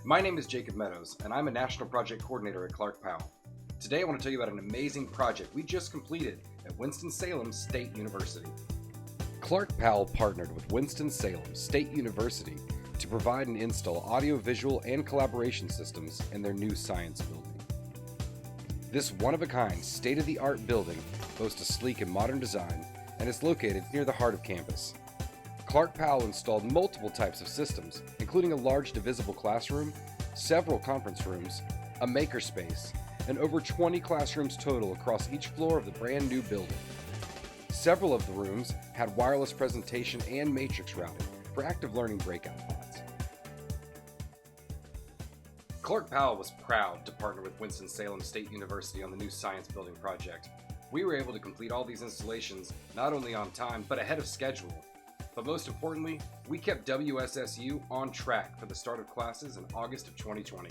My name is Jacob Meadows, and I'm a National Project Coordinator at ClarkPowell. Today I want to tell you about an amazing project we just completed at Winston-Salem State University. ClarkPowell partnered with Winston-Salem State University to provide and install audio-visual and collaboration systems in their new science building. This one-of-a-kind, state-of-the-art building boasts a sleek and modern design and is located near the heart of campus. ClarkPowell installed multiple types of systems, including a large divisible classroom, several conference rooms, a makerspace, and over 20 classrooms total across each floor of the brand new building. Several of the rooms had wireless presentation and matrix routing for active learning breakout pods. ClarkPowell was proud to partner with Winston-Salem State University on the new science building project. We were able to complete all these installations not only on time, but ahead of schedule. But most importantly, we kept WSSU on track for the start of classes in August of 2020.